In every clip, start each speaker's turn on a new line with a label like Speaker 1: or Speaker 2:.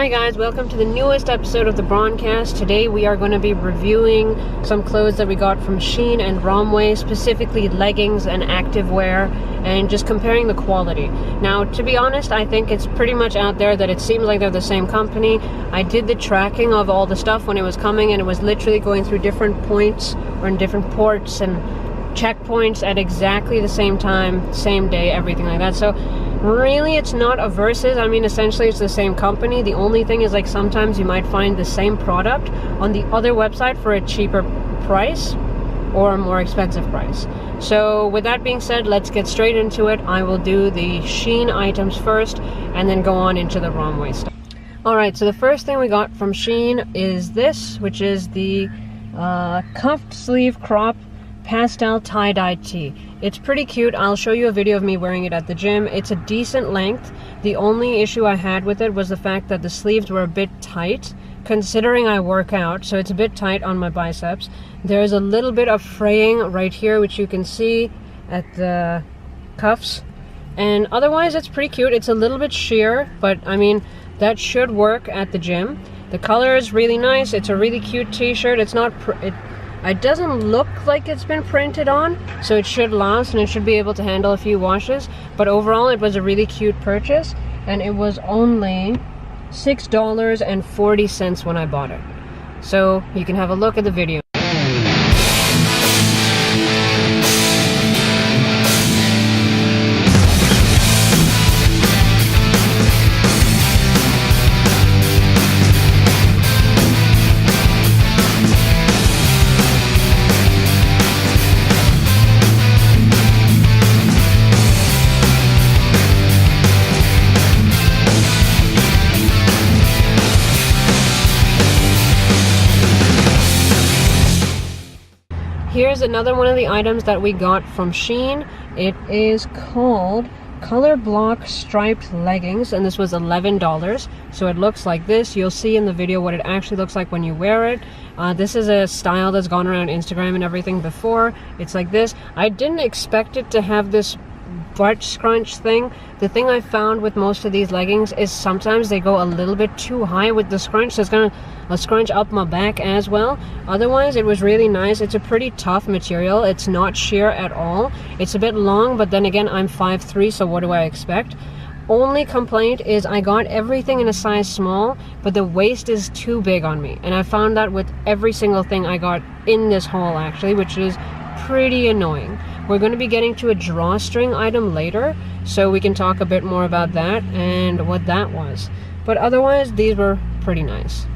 Speaker 1: Hi guys, welcome to the newest episode of the Brawncast. Today we are going to be reviewing some clothes that we got from Shein and Romwe, specifically leggings and activewear, and just comparing the quality. Now, to be honest, I think it's pretty much out there that it seems like they're the same company. I did the tracking of all the stuff when it was coming, and it was literally going through different points or in different ports and checkpoints at exactly the same time, same day, everything like that. So really, it's not a versus. I mean, essentially it's the same company. The only thing is, like, sometimes you might find the same product on the other website for a cheaper price or a more expensive price. So with that being said, let's get straight into it. I will do the Shein items first and then go on into the Romwe stuff. Alright, so the first thing we got from Shein is this, which is the cuffed sleeve crop pastel tie-dye tee. It's pretty cute. I'll show you a video of me wearing it at the gym. It's a decent length. The only issue I had with it was the fact that the sleeves were a bit tight, considering I work out, so it's a bit tight on my biceps. There's a little bit of fraying right here, which you can see at the cuffs, and otherwise it's pretty cute. It's a little bit sheer, but I mean, that should work at the gym. The color is really nice. It's a really cute t-shirt. It's not it doesn't look like it's been printed on, so it should last and it should be able to handle a few washes. But overall, it was a really cute purchase, and it was only $6.40 when I bought it. So you can have a look at the video. Here's another one of the items that we got from Shein. It is called Color Block Striped Leggings, and this was $11. So it looks like this. You'll see in the video what it actually looks like when you wear it. This is a style that's gone around Instagram and everything before. It's like this. I didn't expect it to have this butt scrunch thing. The thing I found with most of these leggings is sometimes they go a little bit too high with the scrunch, so it's gonna scrunch up my back as well. Otherwise, it was really nice. It's a pretty tough material. It's not sheer at all. It's a bit long, but then again, I'm 5'3", so what do I expect? Only complaint is I got everything in a size small, but the waist is too big on me, and I found that with every single thing I got in this haul, actually, which is pretty annoying. We're going to be getting to a drawstring item later, so we can talk a bit more about that and what that was. But otherwise, these were pretty nice.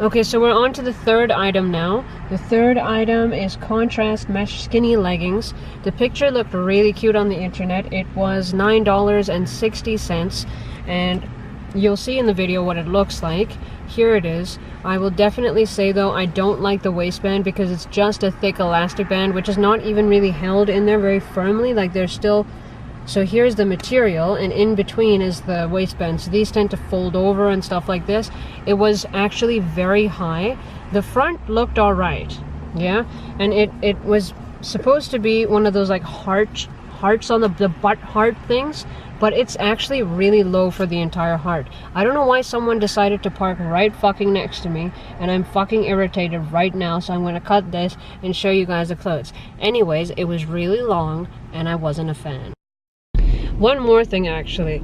Speaker 1: Okay, so we're on to the third item now. The third item is contrast mesh skinny leggings. The picture looked really cute on the internet. It was $9.60, and you'll see in the video what it looks like. Here it is. I will definitely say, though, I don't like the waistband because it's just a thick elastic band, which is not even really held in there very firmly. Like, there's still... So here's the material, and in between is the waistband. So these tend to fold over and stuff like this. It was actually very high. The front looked alright, yeah? And it was supposed to be one of those, like, hearts on the butt heart things, but it's actually really low for the entire heart. I don't know why someone decided to park right fucking next to me, and I'm fucking irritated right now, so I'm gonna cut this and show you guys the clothes. Anyways, it was really long, and I wasn't a fan. One more thing, actually.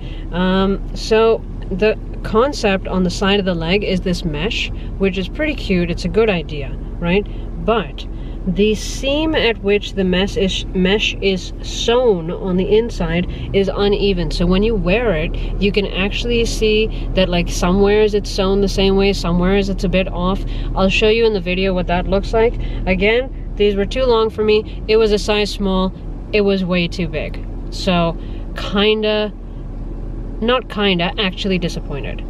Speaker 1: So the concept on the side of the leg is this mesh, which is pretty cute. It's a good idea, right? But the seam at which the mesh is sewn on the inside is uneven. So when you wear it, you can actually see that like somewheres it's sewn the same way, somewheres it's a bit off. I'll show you in the video what that looks like. Again, these were too long for me. It was a size small. It was way too big. So actually disappointed.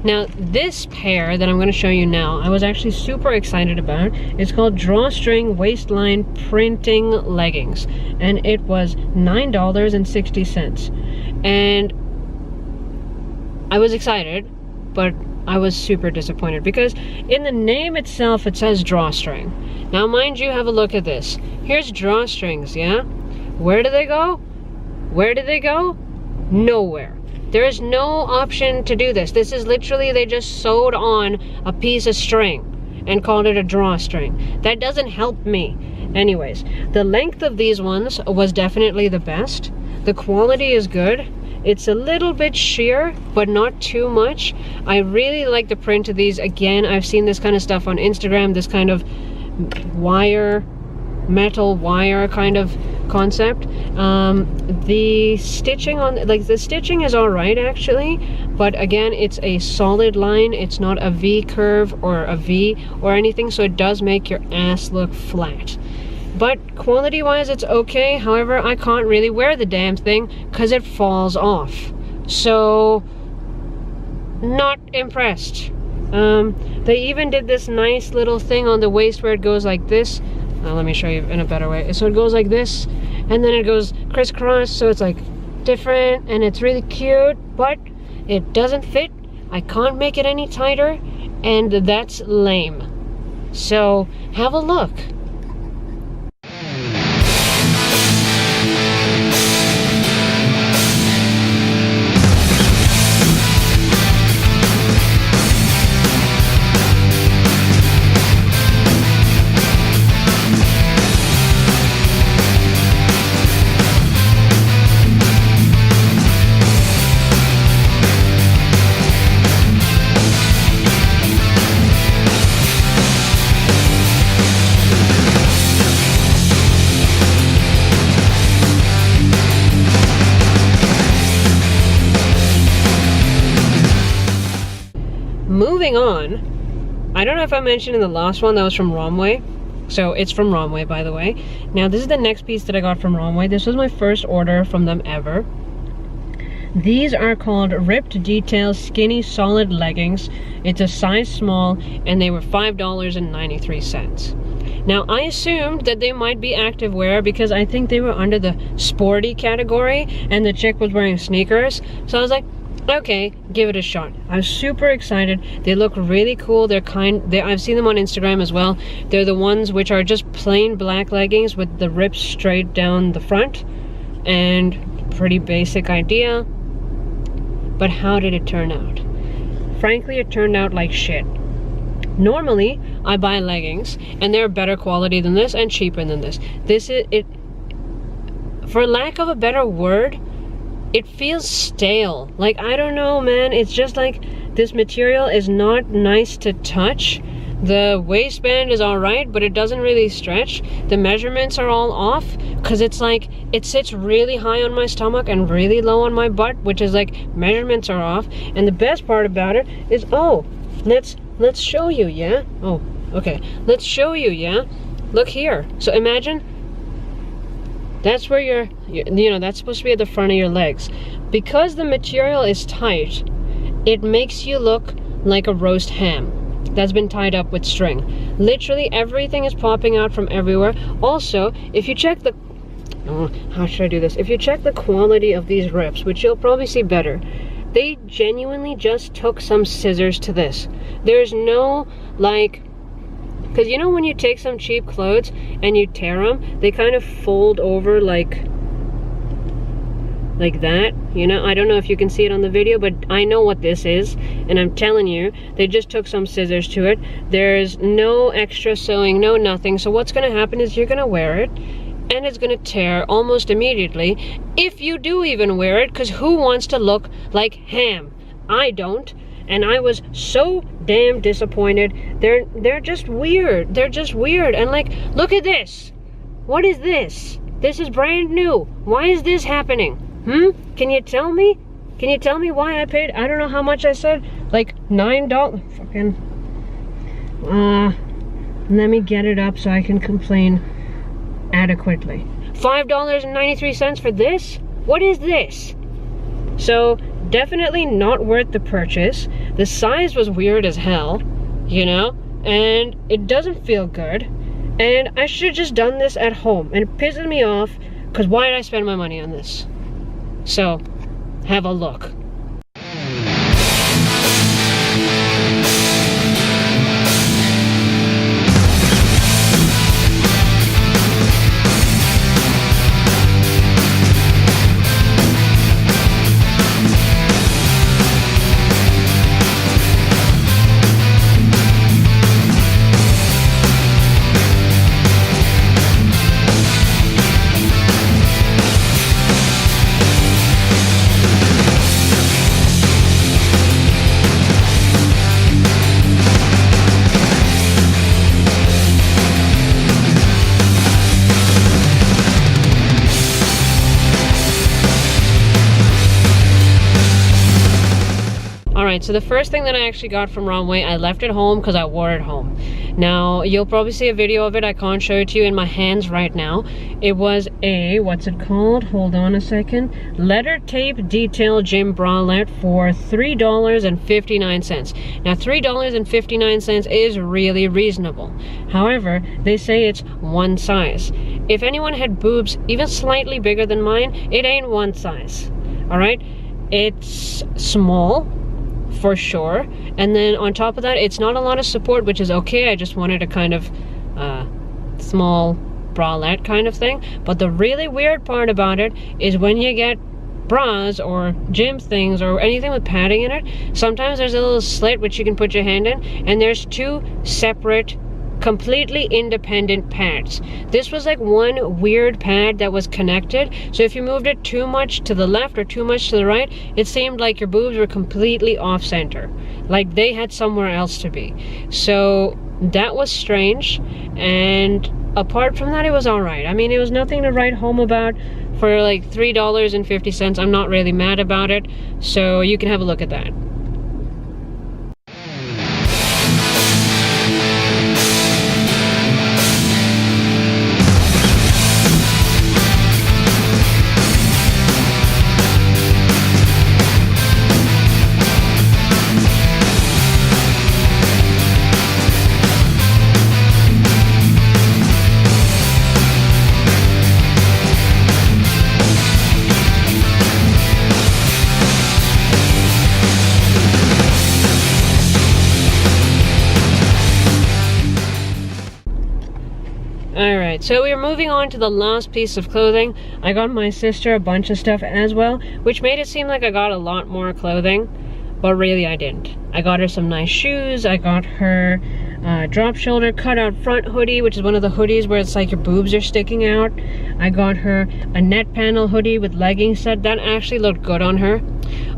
Speaker 1: Now, this pair that I'm going to show you now, I was actually super excited about. It's called Drawstring Waistline Printing Leggings, and it was $9.60. And I was excited, but I was super disappointed because in the name itself, it says drawstring. Now, mind you, have a look at this. Here's drawstrings, yeah? Where do they go? Where do they go? Nowhere. There is no option to do this. This is literally, they just sewed on a piece of string and called it a drawstring. That doesn't help me. Anyways, the length of these ones was definitely the best. The quality is good. It's a little bit sheer, but not too much. I really like the print of these. Again, I've seen this kind of stuff on Instagram, this kind of wire, metal wire kind of concept. The stitching on, like, the stitching is all right actually, but again, it's a solid line. It's not a V curve or a V or anything, so it does make your ass look flat. But quality wise, it's okay. However, I can't really wear the damn thing because it falls off. So, not impressed. They even did this nice little thing on the waist where it goes like this. Let me show you in a better way. So it goes like this, and then it goes crisscross, so it's like different, and it's really cute, but it doesn't fit. I can't make it any tighter, and that's lame. So have a look. Moving on, I don't know if I mentioned in the last one that was from Romwe. So it's from Romwe, by the way. Now this is the next piece that I got from Romwe. This was my first order from them ever. These are called Ripped Detail Skinny Solid Leggings. It's a size small, and they were $5.93. Now I assumed that they might be activewear because I think they were under the sporty category, and the chick was wearing sneakers. So I was like, okay, give it a shot. I was super excited. They look really cool. I've seen them on Instagram as well. They're the ones which are just plain black leggings with the rips straight down the front, and pretty basic idea. But how did it turn out? Frankly, it turned out like shit. Normally, I buy leggings, and they're better quality than this and cheaper than this. This is it. For lack of a better word, it feels stale. Like, I don't know, man. It's just like this material is not nice to touch. The waistband is alright, but it doesn't really stretch. The measurements are all off because it's like it sits really high on my stomach and really low on my butt, which is like measurements are off. And the best part about it is, oh, let's show you, yeah? Oh, okay. Let's show you, yeah? Look here. So imagine that's where you know, that's supposed to be at the front of your legs. Because the material is tight, it makes you look like a roast ham that's been tied up with string. Literally everything is popping out from everywhere. Also, if you check the how should I do this? If you check the quality of these rips, which you'll probably see better, they genuinely just took some scissors to this. There's no like, because you know when you take some cheap clothes and you tear them, they kind of fold over like that, you know? I don't know if you can see it on the video, but I know what this is, and I'm telling you, they just took some scissors to it. There's no extra sewing, no nothing. So what's gonna happen is you're gonna wear it, and it's gonna tear almost immediately, if you do even wear it, because who wants to look like ham? I don't, and I was so damn disappointed. They're just weird. They're just weird, and like, look at this. What is this? This is brand new. Why is this happening? Can you tell me? Can you tell me why I paid, I don't know how much I said, like $9? Fucking, let me get it up so I can complain adequately. $5.93 for this? What is this? So, definitely not worth the purchase. The size was weird as hell, you know, and it doesn't feel good. And I should have just done this at home, and it pisses me off, because why did I spend my money on this? So, have a look. Alright, so the first thing that I actually got from Romwe, I left it home because I wore it home. Now, you'll probably see a video of it. I can't show it to you in my hands right now. It was a, what's it called? Hold on a second. Letter tape detail gym bralette for $3.59. Now, $3.59 is really reasonable. However, they say it's one size. If anyone had boobs even slightly bigger than mine, it ain't one size. Alright? It's small, for sure, and then on top of that, it's not a lot of support, which is okay. I just wanted a kind of small bralette kind of thing. But the really weird part about it is when you get bras or gym things or anything with padding in it, sometimes there's a little slit which you can put your hand in, and there's two separate, completely independent pads. This was like one weird pad that was connected, so if you moved it too much to the left or too much to the right, it seemed like your boobs were completely off center, like they had somewhere else to be. So that was strange, and apart from that, it was alright. I mean, it was nothing to write home about. For like $3.50, I'm not really mad about it, so you can have a look at that. Alright, so we're moving on to the last piece of clothing. I got my sister a bunch of stuff as well, which made it seem like I got a lot more clothing, but really I didn't. I got her some nice shoes, I got her drop shoulder cutout front hoodie, which is one of the hoodies where it's like your boobs are sticking out. I got her a net panel hoodie with leggings set. That actually looked good on her.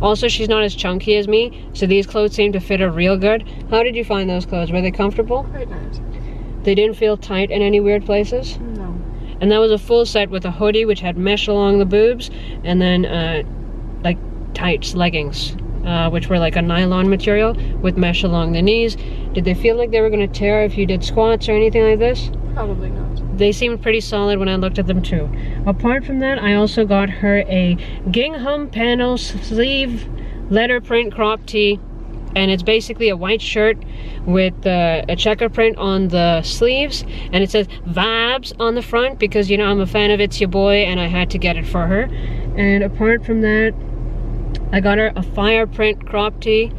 Speaker 1: Also, she's not as chunky as me, so these clothes seem to fit her real good. How did you find those clothes? Were they comfortable?
Speaker 2: Quite nice.
Speaker 1: They didn't feel tight in any weird places?
Speaker 2: No.
Speaker 1: And that was a full set with a hoodie which had mesh along the boobs, and then like tights, leggings, which were like a nylon material with mesh along the knees. Did they feel like they were going to tear if you did squats or anything like this?
Speaker 2: Probably not.
Speaker 1: They seemed pretty solid when I looked at them too. Apart from that, I also got her a gingham panel sleeve letter print crop tee, and it's basically a white shirt with a checker print on the sleeves, and it says vibes on the front because, you know, I'm a fan of It's Your Boy and I had to get it for her. And apart from that, I got her a fire print crop tee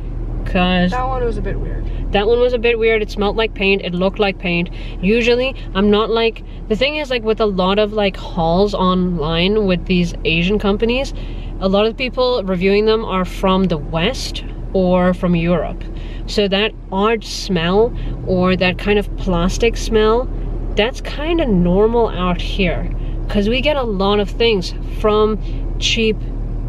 Speaker 1: because
Speaker 2: that one was a bit weird.
Speaker 1: That one was a bit weird. It smelled like paint. It looked like paint. Usually, I'm not like... The thing is, like, with a lot of, like, hauls online with these Asian companies, a lot of people reviewing them are from the West or from Europe. So that odd smell or that kind of plastic smell, that's kind of normal out here. Because we get a lot of things from cheap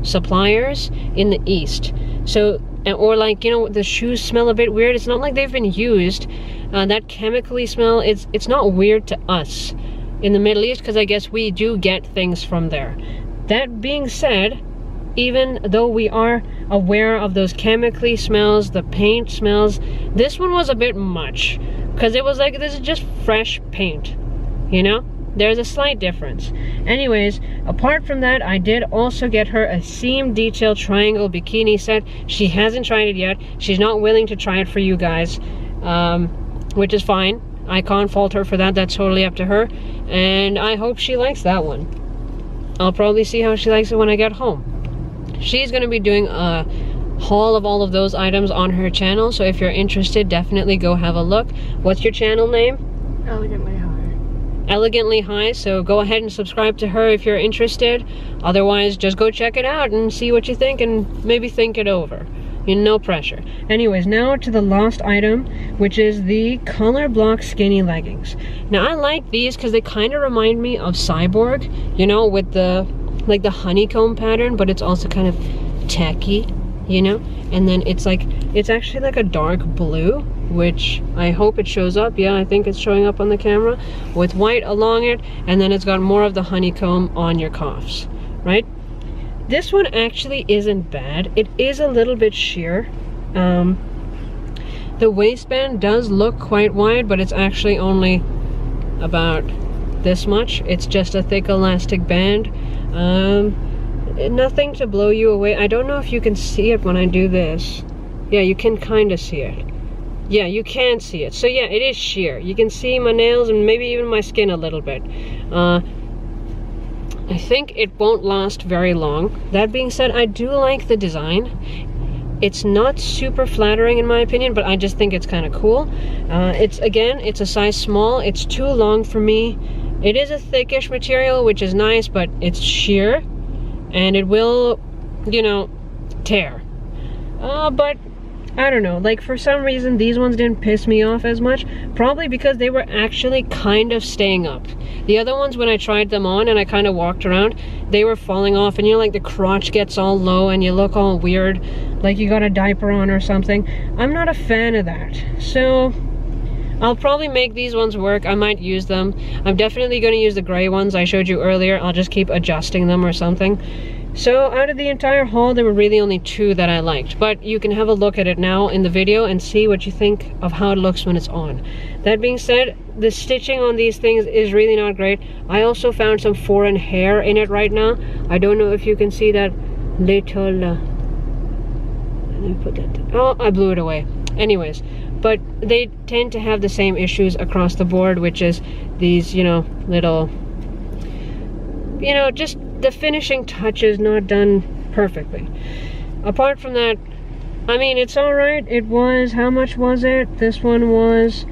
Speaker 1: suppliers in the East. So... Or like, you know, the shoes smell a bit weird. It's not like they've been used. That chemically smell, it's not weird to us in the Middle East because I guess we do get things from there. That being said, even though we are aware of those chemically smells, the paint smells, this one was a bit much because it was like, this is just fresh paint, you know? There's a slight difference. Anyways, apart from that, I did also get her a seam detail triangle bikini set. She hasn't tried it yet. She's not willing to try it for you guys, which is fine. I can't fault her for that. That's totally up to her. And I hope she likes that one. I'll probably see how she likes it when I get home. She's going to be doing a haul of all of those items on her channel. So if you're interested, definitely go have a look. What's your channel name?
Speaker 2: Elegantly High.
Speaker 1: Elegantly High, so go ahead and subscribe to her if you're interested. Otherwise, just go check it out and see what you think and maybe think it over. No pressure. Anyways, now to the last item, which is the color block skinny leggings. Now, I like these because they kind of remind me of Cyborg, you know, with the, like the honeycomb pattern, but it's also kind of tacky, you know? And then it's like, it's actually like a dark blue, which I hope it shows up. Yeah, I think it's showing up on the camera with white along it, and then it's got more of the honeycomb on your cuffs, right? This one actually isn't bad. It is a little bit sheer. The waistband does look quite wide, but it's actually only about this much. It's just a thick elastic band. Nothing to blow you away. I don't know if you can see it when I do this. Yeah, you can kind of see it. Yeah, you can see it. So yeah, it is sheer. You can see my nails and maybe even my skin a little bit. I think it won't last very long. That being said, I do like the design. It's not super flattering in my opinion, but I just think it's kind of cool. It's a size small. It's too long for me. It is a thickish material, which is nice, but it's sheer. And it will, you know, tear. But I don't know, like for some reason these ones didn't piss me off as much, probably because they were actually kind of staying up. The other ones, when I tried them on and I kind of walked around, they were falling off, and you know, like the crotch gets all low and you look all weird, like you got a diaper on or something. I'm not a fan of that, so I'll probably make these ones work. I might use them. I'm definitely going to use the gray ones I showed you earlier. I'll just keep adjusting them or something. So out of the entire haul, there were really only 2 that I liked, but you can have a look at it now in the video and see what you think of how it looks when it's on. That being said, the stitching on these things is really not great. I also found some foreign hair in it right now. I don't know if you can see that little, let me put that, oh, I blew it away. Anyways, but they tend to have the same issues across the board, which is these, you know, little, you know, just the finishing touches not done perfectly. Apart from that, I mean, it's all right. It was, how much was it? This one was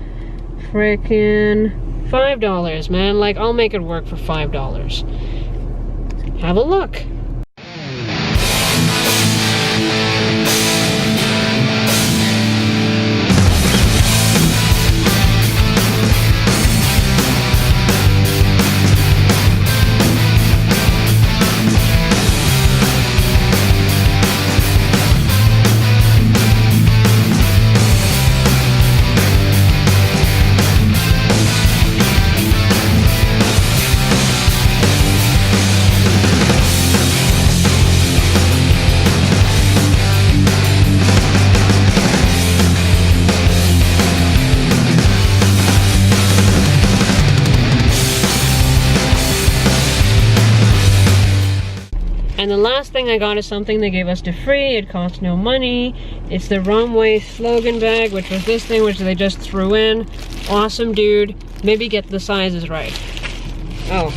Speaker 1: freaking $5, man. Like, I'll make it work for $5. Have a look. And the last thing I got is something they gave us to free. It cost no money. It's the Romwe slogan bag, which was this thing which they just threw in. Awesome, dude. Maybe get the sizes right. Oh.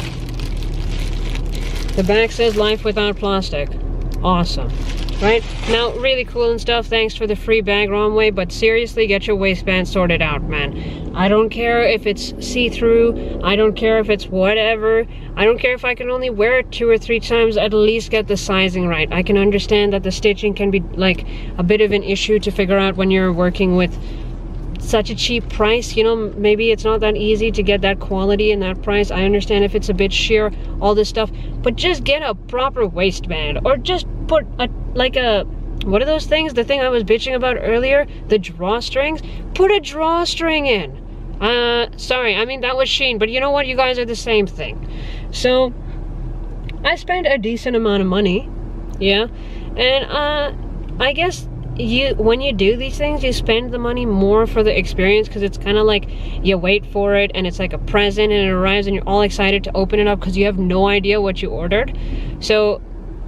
Speaker 1: The back says life without plastic. Awesome. Right? Now, really cool and stuff. Thanks for the free bag, Romwe, but seriously, get your waistband sorted out, man. I don't care if it's see-through. I don't care if it's whatever. I don't care if I can only wear it 2 or 3 times. At least get the sizing right. I can understand that the stitching can be like a bit of an issue to figure out when you're working with such a cheap price. You know, maybe it's not that easy to get that quality and that price. I understand if it's a bit sheer, all this stuff, but just get a proper waistband, or just put a what are those things, the thing I was bitching about earlier, the drawstrings? Put a drawstring in. Sorry, I mean that was Shein, but you know what, you guys are the same thing. So I spent a decent amount of money, yeah, and I guess when you do these things, you spend the money more for the experience, because it's kind of like you wait for it and it's like a present and it arrives and you're all excited to open it up because you have no idea what you ordered. So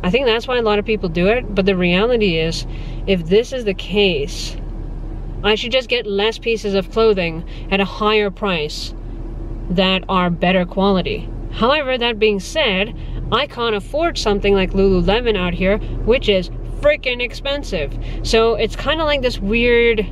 Speaker 1: I think that's why a lot of people do it. But the reality is, if this is the case, I should just get less pieces of clothing at a higher price that are better quality. However, that being said, I can't afford something like Lululemon out here, which is freaking expensive. So it's kind of like this weird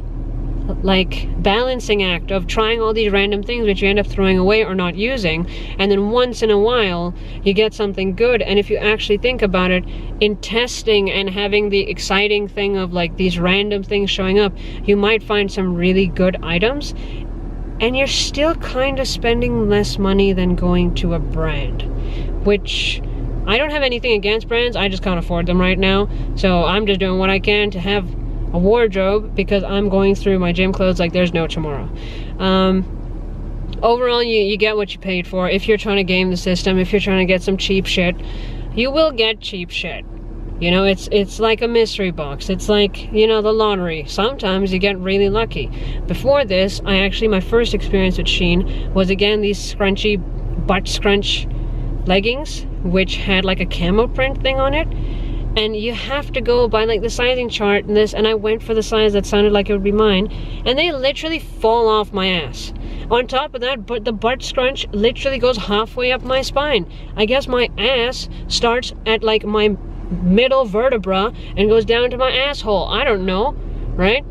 Speaker 1: like balancing act of trying all these random things which you end up throwing away or not using, and then once in a while you get something good. And if you actually think about it, in testing and having the exciting thing of like these random things showing up, you might find some really good items, and you're still kind of spending less money than going to a brand, which I don't have anything against brands, I just can't afford them right now. So I'm just doing what I can to have a wardrobe, because I'm going through my gym clothes like there's no tomorrow. Overall, you get what you paid for. If you're trying to game the system, if you're trying to get some cheap shit, you will get cheap shit. You know, it's like a mystery box. It's like, you know, the lottery. Sometimes you get really lucky. Before this, my first experience with Shein was, again, these scrunchy butt scrunch leggings, which had like a camo print thing on it. And you have to go by like the sizing chart and this, and I went for the size that sounded like it would be mine, and they literally fall off my ass. On top of that, the butt scrunch literally goes halfway up my spine. I guess my ass starts at like my middle vertebra and goes down to my asshole. I don't know, right?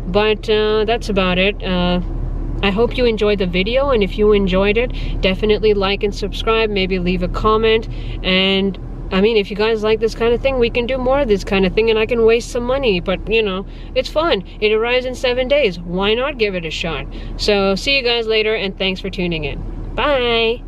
Speaker 1: But that's about it. I hope you enjoyed the video, and if you enjoyed it, definitely like and subscribe, maybe leave a comment. And I mean, if you guys like this kind of thing, we can do more of this kind of thing, and I can waste some money, but you know, it's fun. It arrives in 7 days. Why not give it a shot? So see you guys later, and thanks for tuning in. Bye!